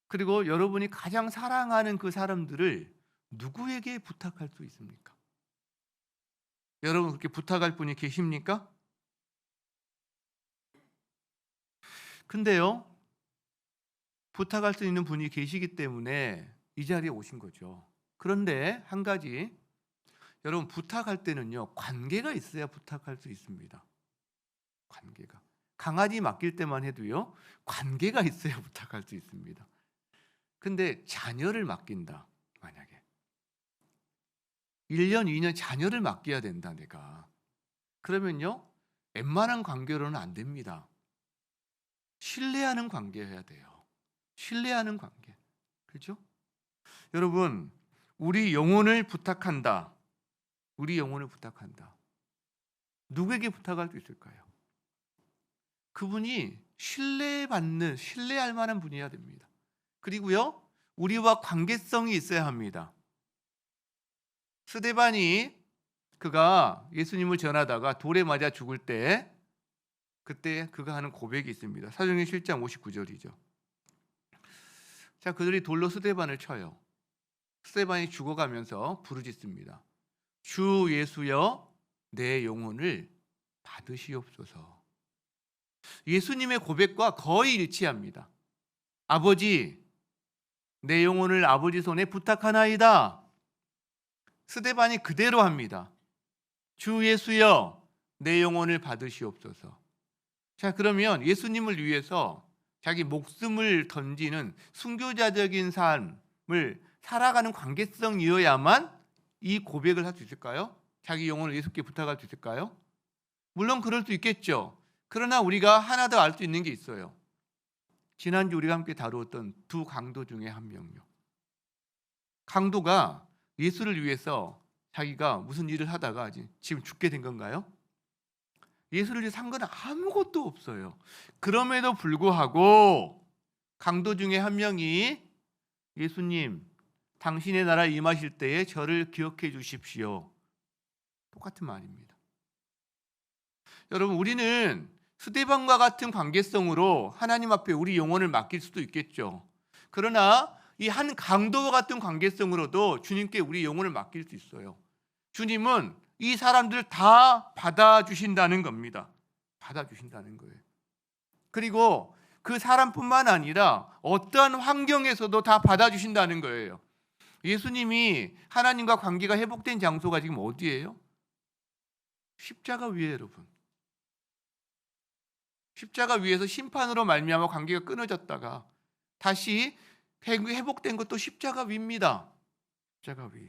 그리고 여러분이 가장 사랑하는 그 사람들을 누구에게 부탁할 수 있습니까? 여러분, 그렇게 부탁할 분이 계십니까? 근데요, 부탁할 수 있는 분이 계시기 때문에 이 자리에 오신 거죠. 그런데 한 가지, 여러분, 부탁할 때는요, 관계가 있어야 부탁할 수 있습니다. 관계가. 강아지 맡길 때만 해도요, 관계가 있어야 부탁할 수 있습니다. 근데 자녀를 맡긴다, 만약에 1년, 2년 자녀를 맡겨야 된다, 내가. 그러면요, 웬만한 관계로는 안 됩니다. 신뢰하는 관계여야 돼요. 신뢰하는 관계. 그렇죠? 여러분, 우리 영혼을 부탁한다. 우리 영혼을 부탁한다. 누구에게 부탁할 수 있을까요? 그분이 신뢰할 만한 분이어야 됩니다. 그리고요, 우리와 관계성이 있어야 합니다. 스데반이 그가 예수님을 전하다가 돌에 맞아 죽을 때, 그때 그가 하는 고백이 있습니다. 사도행전 7장 59절이죠. 자, 그들이 돌로 스데반을 쳐요. 스데반이 죽어가면서 부르짖습니다. 주 예수여, 내 영혼을 받으시옵소서. 예수님의 고백과 거의 일치합니다. 아버지, 내 영혼을 아버지 손에 부탁하나이다. 스데반이 그대로 합니다. 주 예수여, 내 영혼을 받으시옵소서. 자, 그러면 예수님을 위해서 자기 목숨을 던지는 순교자적인 삶을 살아가는 관계성이어야만 이 고백을 할 수 있을까요? 자기 영혼을 예수께 부탁할 수 있을까요? 물론 그럴 수 있겠죠. 그러나 우리가 하나 더 알 수 있는 게 있어요. 지난주 우리가 함께 다루었던 두 강도 중에 한 명요. 강도가 예수를 위해서 자기가 무슨 일을 하다가 지금 죽게 된 건가요? 예수를 위해 산 건 아무것도 없어요. 그럼에도 불구하고 강도 중에 한 명이 예수님, 당신의 나라 임하실 때에 저를 기억해 주십시오. 똑같은 말입니다. 여러분, 우리는 스데반과 같은 관계성으로 하나님 앞에 우리 영혼을 맡길 수도 있겠죠. 그러나 이 한 강도와 같은 관계성으로도 주님께 우리 영혼을 맡길 수 있어요. 주님은 이 사람들 다 받아주신다는 겁니다. 받아주신다는 거예요. 그리고 그 사람뿐만 아니라 어떠한 환경에서도 다 받아주신다는 거예요. 예수님이 하나님과 관계가 회복된 장소가 지금 어디예요? 십자가 위에, 여러분. 십자가 위에서 심판으로 말미암아 관계가 끊어졌다가 다시 회복된 것도 십자가 위입니다. 십자가 위.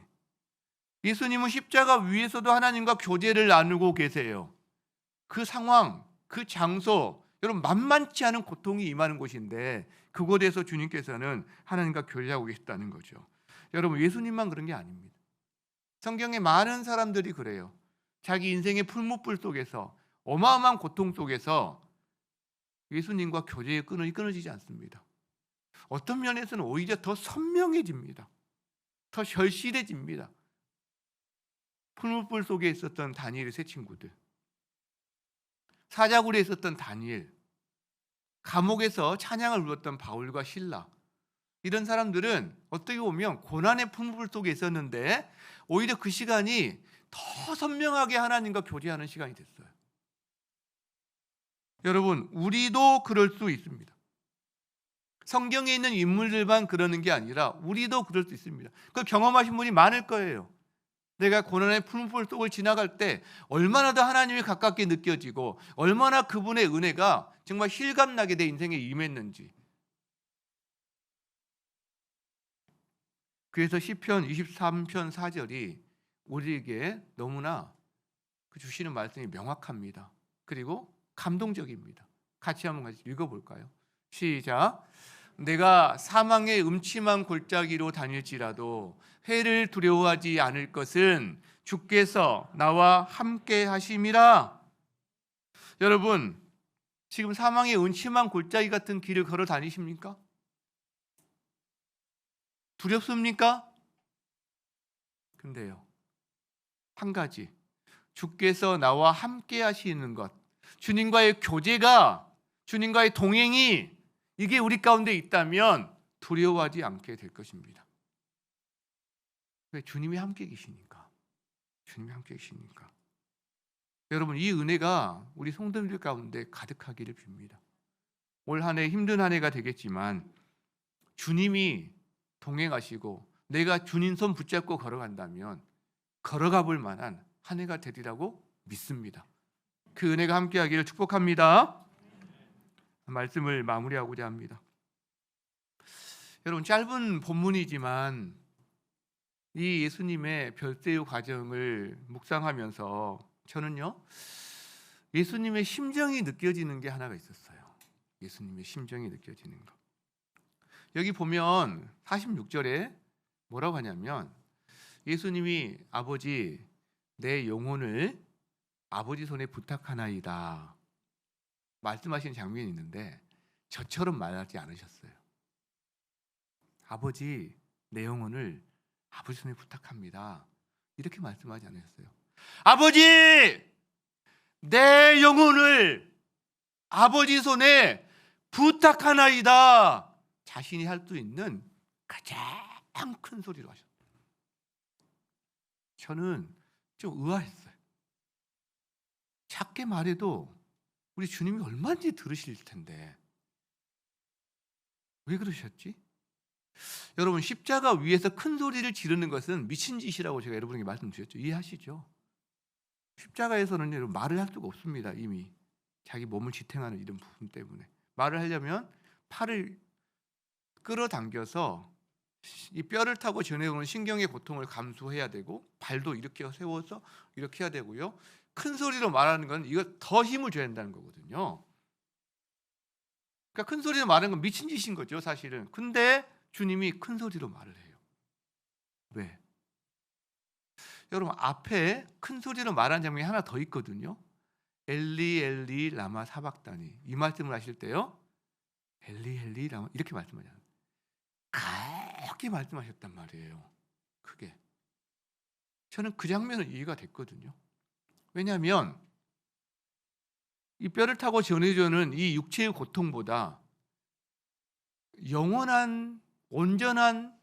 예수님은 십자가 위에서도 하나님과 교제를 나누고 계세요. 그 상황, 그 장소, 여러분 만만치 않은 고통이 임하는 곳인데 그곳에서 주님께서는 하나님과 교제하고 계시다는 거죠. 여러분, 예수님만 그런 게 아닙니다. 성경에 많은 사람들이 그래요. 자기 인생의 풀무불 속에서 어마어마한 고통 속에서 예수님과 교제의 끈이 끊어지지 않습니다. 어떤 면에서는 오히려 더 선명해집니다. 더 절실해집니다. 풀무불 속에 있었던 다니엘의 세 친구들, 사자굴에 있었던 다니엘, 감옥에서 찬양을 불렀던 바울과 실라, 이런 사람들은 어떻게 보면 고난의 풀무불 속에 있었는데 오히려 그 시간이 더 선명하게 하나님과 교제하는 시간이 됐어요. 여러분, 우리도 그럴 수 있습니다. 성경에 있는 인물들만 그러는 게 아니라 우리도 그럴 수 있습니다. 그 경험하신 분이 많을 거예요. 내가 고난의 풀무불 속을 지나갈 때 얼마나 더 하나님이 가깝게 느껴지고 얼마나 그분의 은혜가 정말 실감나게 내 인생에 임했는지. 그래서 시편 23편 4절이 우리에게 너무나 주시는 말씀이 명확합니다. 그리고 감동적입니다. 같이 한번 읽어볼까요? 시작. 내가 사망의 음침한 골짜기로 다닐지라도 해를 두려워하지 않을 것은 주께서 나와 함께 하심이라. 여러분, 지금 사망의 음침한 골짜기 같은 길을 걸어 다니십니까? 두렵습니까? 근데요, 한 가지, 주께서 나와 함께 하시는 것, 주님과의 교제가, 주님과의 동행이 이게 우리 가운데 있다면 두려워하지 않게 될 것입니다. 왜? 주님이 함께 계시니까. 주님이 함께 계시니까. 여러분, 이 은혜가 우리 성도들 가운데 가득하기를 빕니다. 올 한 해 힘든 한 해가 되겠지만 주님이 동행하시고 내가 주님 손 붙잡고 걸어간다면 걸어가 볼 만한 한 해가 되리라고 믿습니다. 그 은혜가 함께하기를 축복합니다. 말씀을 마무리하고자 합니다. 여러분, 짧은 본문이지만 이 예수님의 별세의 과정을 묵상하면서 저는요, 예수님의 심정이 느껴지는 게 하나가 있었어요. 예수님의 심정이 느껴지는 거. 여기 보면 46절에 뭐라고 하냐면 예수님이 아버지, 내 영혼을 아버지 손에 부탁하나이다 말씀하시는 장면이 있는데 저처럼 말하지 않으셨어요. 아버지, 내 영혼을 아버지 손에 부탁합니다 이렇게 말씀하지 않으셨어요. 아버지, 내 영혼을 아버지 손에 부탁하나이다 자신이 할 수 있는 가장 큰 소리로 하셨어요. 저는 좀 의아했어요. 작게 말해도 우리 주님이 얼마든지 들으실 텐데 왜 그러셨지? 여러분, 십자가 위에서 큰 소리를 지르는 것은 미친 짓이라고 제가 여러분에게 말씀드렸죠. 이해하시죠? 십자가에서는 여러분 말을 할 수가 없습니다. 이미 자기 몸을 지탱하는 이런 부분 때문에 말을 하려면 팔을 끌어당겨서 이 뼈를 타고 전해오는 신경의 고통을 감수해야 되고 발도 이렇게 세워서 이렇게 해야 되고요. 큰 소리로 말하는 건 이거 더 힘을 줘야 된다는 거거든요. 그러니까 큰 소리로 말하는 건 미친 짓인 거죠, 사실은. 근데 주님이 큰 소리로 말을 해요. 왜? 여러분, 앞에 큰 소리로 말하는 장면이 하나 더 있거든요. 엘리 엘리 라마 사박다니. 이 말씀을 하실 때요, 엘리 엘리 라마 이렇게 말씀하잖아요. 그렇게 말씀하셨단 말이에요. 크게. 저는 그 장면은 이해가 됐거든요. 왜냐하면 이 뼈를 타고 전해주는 이 육체의 고통보다 영원한, 온전한,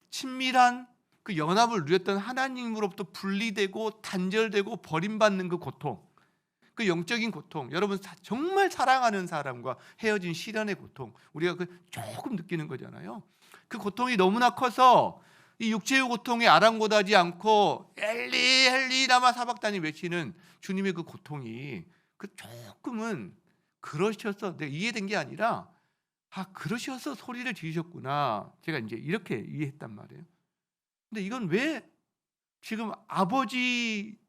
친밀한 그 연합을 누렸던 하나님으로부터 분리되고 단절되고 버림받는 그 고통, 그 영적인 고통, 여러분 정말 사랑하는 사람과 헤어진 시련의 고통, 우리가 그 조금 느끼는 거잖아요. 그 고통이 너무나 커서 이 육체의 고통에 아랑곳하지 않고 엘리 엘리 라마 사박다니 외치는 주님의 그 고통이 그 조금은 그러셔서 내가 이해된 게 아니라 그러셔서 소리를 지르셨구나, 제가 이제 이렇게 이해했단 말이에요. 근데 이건 왜 지금 아버지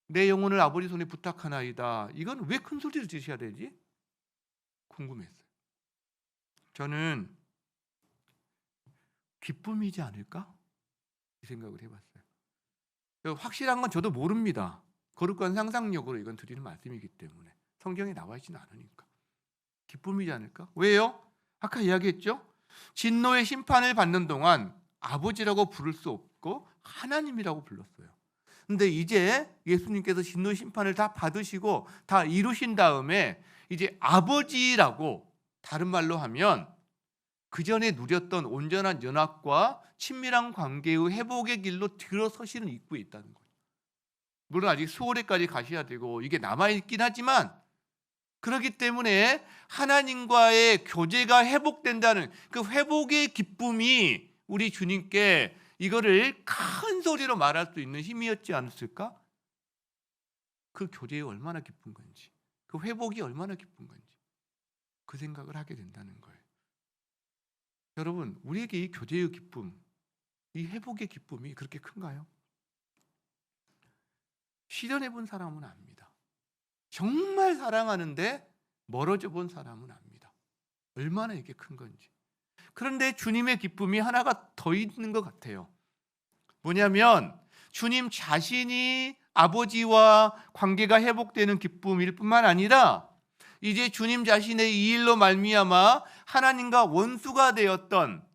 내 영혼을 아버지 손에 부탁하나이다, 이건 왜 큰 소리를 지르셔야 되지? 궁금했어요. 저는 기쁨이지 않을까? 이 생각을 해봤어요. 확실한 건 저도 모릅니다. 거룩한 상상력으로 이건 드리는 말씀이기 때문에, 성경에 나와 있지는 않으니까. 기쁨이지 않을까? 왜요? 아까 이야기했죠? 진노의 심판을 받는 동안 아버지라고 부를 수 없고 하나님이라고 불렀어요. 근데 이제 예수님께서 진노의 심판을 다 받으시고 다 이루신 다음에 이제 아버지라고, 다른 말로 하면 그 전에 누렸던 온전한 연합과 친밀한 관계의 회복의 길로 들어서시는 입구에 있다는 거예요. 물론 아직 수월에까지 가셔야 되고 이게 남아있긴 하지만, 그렇기 때문에 하나님과의 교제가 회복된다는 그 회복의 기쁨이 우리 주님께 이거를 큰 소리로 말할 수 있는 힘이었지 않았을까? 그 교제가 얼마나 기쁜 건지, 그 회복이 얼마나 기쁜 건지 그 생각을 하게 된다는 거예요. 여러분, 우리에게 이 교제의 기쁨, 이 회복의 기쁨이 그렇게 큰가요? 실현해 본 사람은 압니다. 정말 사랑하는데 멀어져 본 사람은 압니다. 얼마나 이게 큰 건지. 그런데 주님의 기쁨이 하나가 더 있는 것 같아요. 뭐냐면 주님 자신이 아버지와 관계가 회복되는 기쁨일 뿐만 아니라 이제 주님 자신의 이 일로 말미암아 하나님과 원수가 되었던,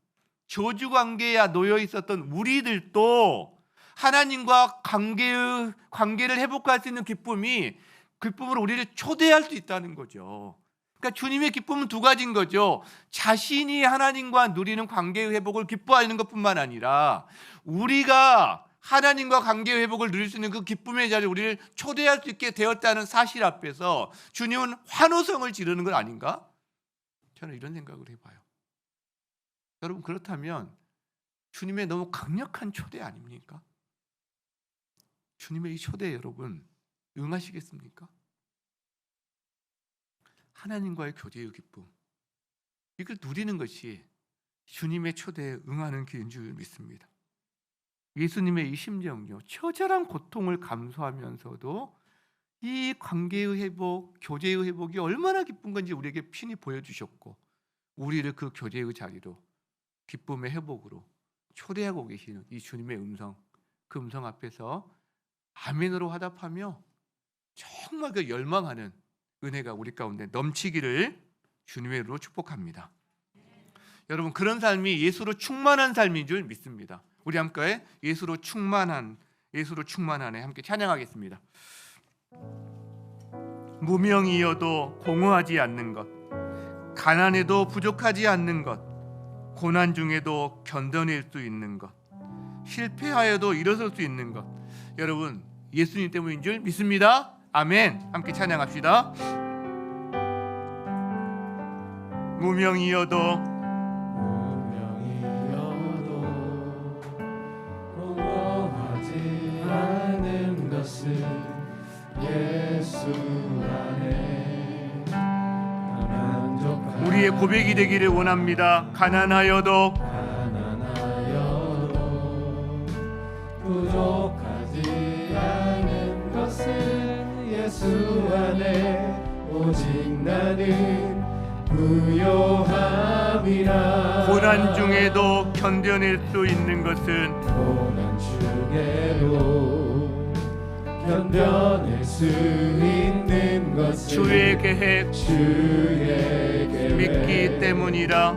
저주 관계에 놓여 있었던 우리들도 하나님과 관계를 회복할 수 있는 기쁨으로 우리를 초대할 수 있다는 거죠. 그러니까 주님의 기쁨은 두 가지인 거죠. 자신이 하나님과 누리는 관계의 회복을 기뻐하는 것뿐만 아니라 우리가 하나님과 관계의 회복을 누릴 수 있는 그 기쁨의 자리에 우리를 초대할 수 있게 되었다는 사실 앞에서 주님은 환호성을 지르는 건 아닌가? 저는 이런 생각을 해봐요. 여러분, 그렇다면 주님의 너무 강력한 초대 아닙니까? 주님의 이 초대에 여러분 응하시겠습니까? 하나님과의 교제의 기쁨, 이걸 누리는 것이 주님의 초대에 응하는 길인 줄 믿습니다. 예수님의 이 심정요, 처절한 고통을 감수하면서도 이 관계의 회복, 교제의 회복이 얼마나 기쁜 건지 우리에게 친히 보여주셨고, 우리를 그 교제의 자리로, 기쁨의 회복으로 초대하고 계시는 이 주님의 음성, 그 음성 앞에서 아멘으로 화답하며 정말 그 열망하는 은혜가 우리 가운데 넘치기를 주님의 이름으로 축복합니다. 여러분, 그런 삶이 예수로 충만한 삶인 줄 믿습니다. 우리 함께 예수로 충만하네 함께 찬양하겠습니다. 무명이어도 공허하지 않는 것, 가난해도 부족하지 않는 것, 고난 중에도 견뎌낼 수 있는 것, 실패하여도 일어설 수 있는 것, 여러분 예수님 때문인 줄 믿습니다. 아멘. 함께 찬양합시다. 무명이어도 공허하지 않은 것은 예수 안에 만족하리. 우리의 고백이 되기를 원합니다. 가난하여도 부족하지 않은 것은 예수 안에 오직 나는 부요함이라. 고난 중에도 견뎌낼 수 있는 것은 고난 중에도 견뎌낼 수 있는 것은 주의 계획 주의 계획 믿기 때문이라.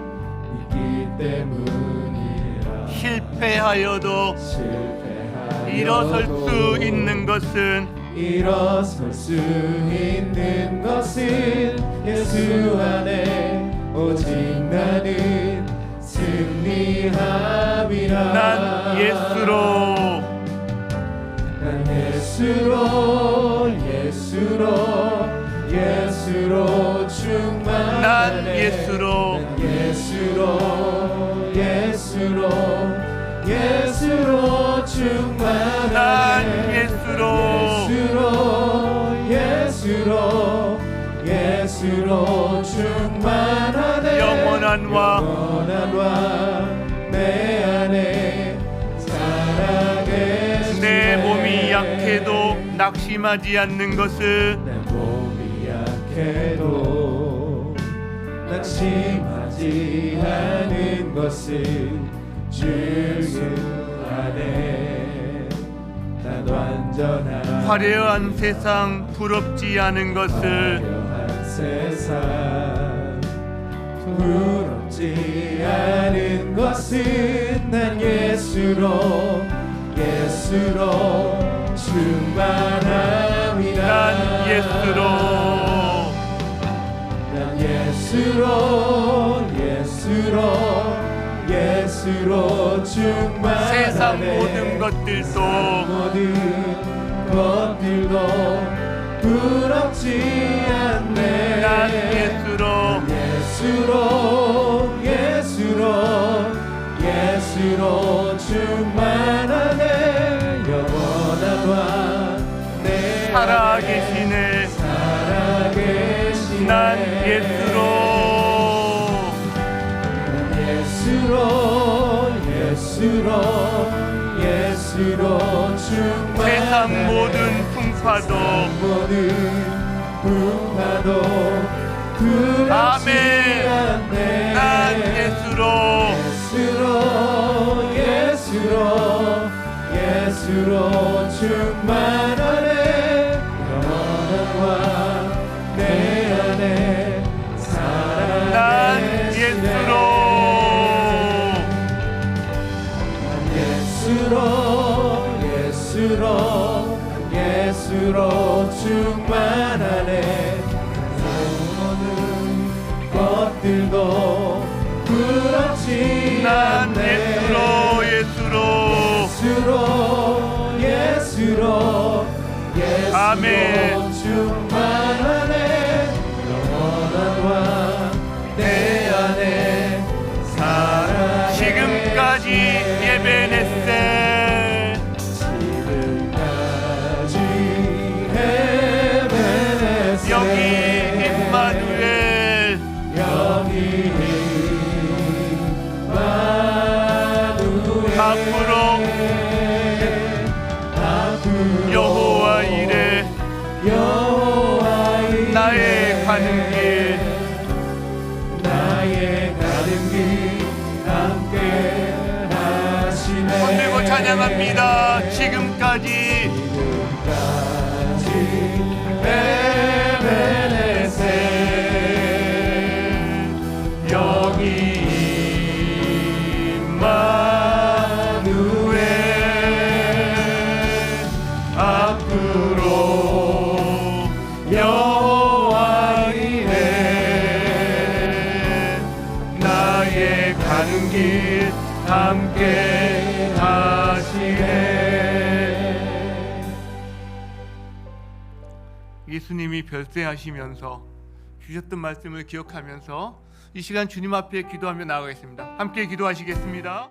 믿기 때문이라. 실패하여도 실패하여도 일어설 수 있는 것은 일어설 수 있는 것은 예수 안에 오직 나는 승리함이라. 난 예수로 난 예수로 충만하네. 난 예수로 난 예수로 충만하네. 난 예수로 충만하네. 영원한 왕 내 안에 살아계시네. 내 몸이 약해도 낙심하지 않는 것은 내 몸이 약해도 낙심하지 않은 것은 주 안에 난 완전한. 화려한 세상 부럽지 않은 것을 화려한 세상 부럽지 않은 것은 난 예수로 충만함이라. 난 예수로 충만하네. 세상 모든 것들도 부럽지 않네. 난 예수로 충만하네. 영원한 왕 내 살아계시네. 난 예수로 충만하네. 세상 모든 풍파도 부럽지 아멘. 않네. 난 예수로 충만하네. 영원한 왕 내 안에 난 살아계시네. 예수로 충만하네. 모든 것들도 부럽지 난 않네. 예수로 아멘. 충만하네. 영원한 왕 내 안에 살아계시네. 지금까지 예배냈세. 여기 임마누엘. 앞으로 여호와 이레 나의 가는 길 함께 하시네. 손들고 찬양합니다. 지금까지 여기 임마누엘. 앞으로 여호와 이레 나의 가는 길 함께 하시네. 예수님이 별세하시면서 주셨던 말씀을 기억하면서 이 시간 주님 앞에 기도하며 나아가겠습니다. 함께 기도하시겠습니다.